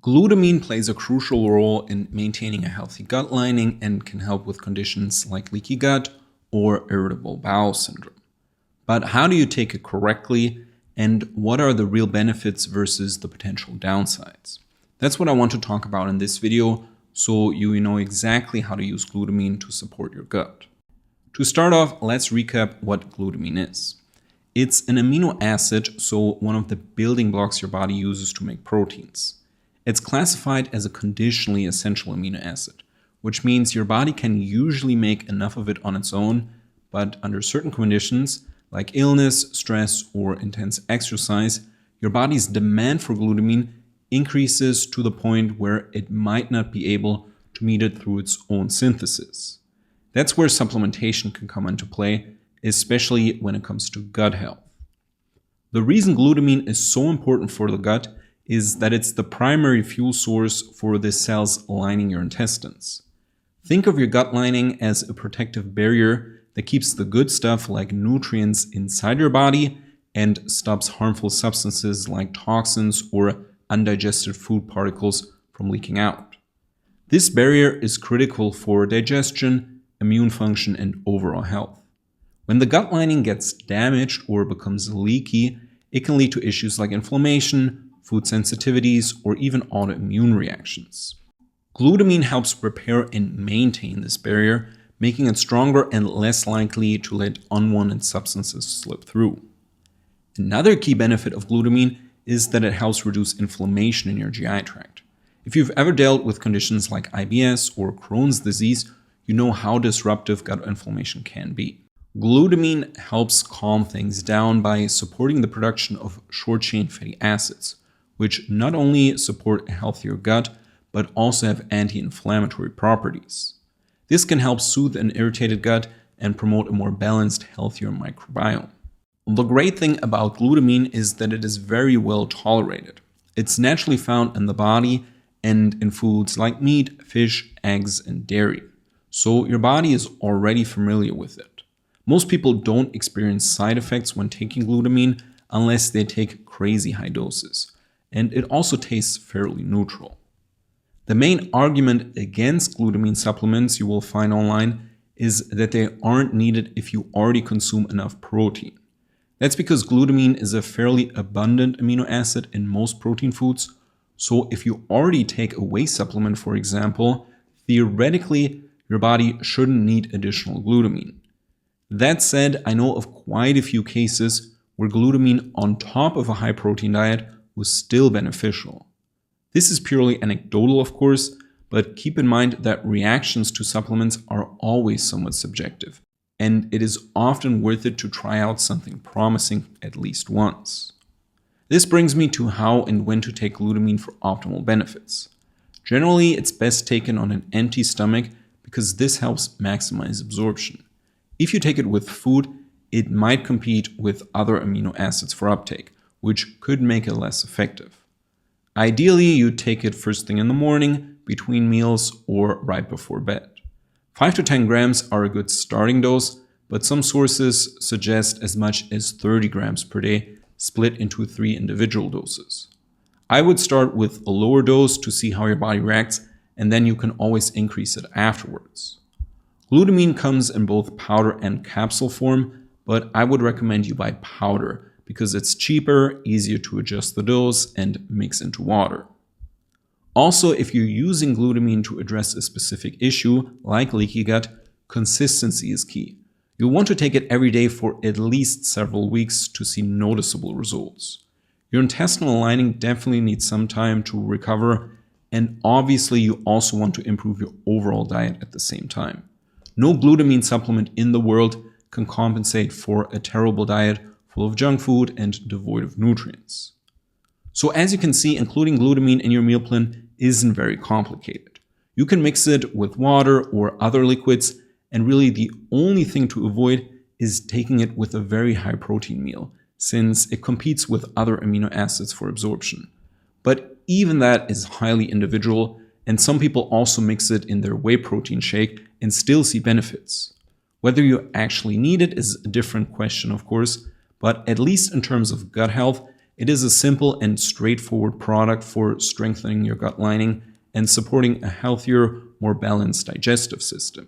Glutamine plays a crucial role in maintaining a healthy gut lining and can help with conditions like leaky gut or irritable bowel syndrome. But how do you take it correctly, and what are the real benefits versus the potential downsides? That's what I want to talk about in this video, so you know exactly how to use glutamine to support your gut. To start off, let's recap what glutamine is. It's an amino acid, so one of the building blocks your body uses to make proteins. It's classified as a conditionally essential amino acid, which means your body can usually make enough of it on its own, but under certain conditions, like illness, stress, or intense exercise, your body's demand for glutamine increases to the point where it might not be able to meet it through its own synthesis. That's where supplementation can come into play, especially when it comes to gut health. The reason glutamine is so important for the gut is that it's the primary fuel source for the cells lining your intestines. Think of your gut lining as a protective barrier that keeps the good stuff like nutrients inside your body and stops harmful substances like toxins or undigested food particles from leaking out. This barrier is critical for digestion, immune function, and overall health. When the gut lining gets damaged or becomes leaky, it can lead to issues like inflammation, food sensitivities, or even autoimmune reactions. Glutamine helps repair and maintain this barrier, making it stronger and less likely to let unwanted substances slip through. Another key benefit of glutamine is that it helps reduce inflammation in your GI tract. If you've ever dealt with conditions like IBS or Crohn's disease, you know how disruptive gut inflammation can be. Glutamine helps calm things down by supporting the production of short-chain fatty acids, which not only support a healthier gut, but also have anti-inflammatory properties. This can help soothe an irritated gut and promote a more balanced, healthier microbiome. The great thing about glutamine is that it is very well tolerated. It's naturally found in the body and in foods like meat, fish, eggs, and dairy. So your body is already familiar with it. Most people don't experience side effects when taking glutamine unless they take crazy high doses. And it also tastes fairly neutral. The main argument against glutamine supplements you will find online is that they aren't needed if you already consume enough protein. That's because glutamine is a fairly abundant amino acid in most protein foods, so if you already take a whey supplement, for example, theoretically your body shouldn't need additional glutamine. That said, I know of quite a few cases where glutamine on top of a high protein diet was still beneficial. This is purely anecdotal, of course, but keep in mind that reactions to supplements are always somewhat subjective, and it is often worth it to try out something promising at least once. This brings me to how and when to take glutamine for optimal benefits. Generally, it's best taken on an empty stomach because this helps maximize absorption. If you take it with food, it might compete with other amino acids for uptake, which could make it less effective. Ideally, you take it first thing in the morning, between meals, or right before bed. 5 to 10 grams are a good starting dose, but some sources suggest as much as 30 grams per day, split into 3 individual doses. I would start with a lower dose to see how your body reacts, and then you can always increase it afterwards. Glutamine comes in both powder and capsule form, but I would recommend you buy powder because it's cheaper, easier to adjust the dose, and mix into water. Also, if you're using glutamine to address a specific issue, like leaky gut, consistency is key. You'll want to take it every day for at least several weeks to see noticeable results. Your intestinal lining definitely needs some time to recover, and obviously you also want to improve your overall diet at the same time. No glutamine supplement in the world can compensate for a terrible diet full of junk food and devoid of nutrients. So as you can see, including glutamine in your meal plan isn't very complicated. You can mix it with water or other liquids, and really the only thing to avoid is taking it with a very high protein meal, since it competes with other amino acids for absorption. But even that is highly individual, and some people also mix it in their whey protein shake and still see benefits. Whether you actually need it is a different question, of course, but at least in terms of gut health, It is a simple and straightforward product for strengthening your gut lining and supporting a healthier, more balanced digestive system.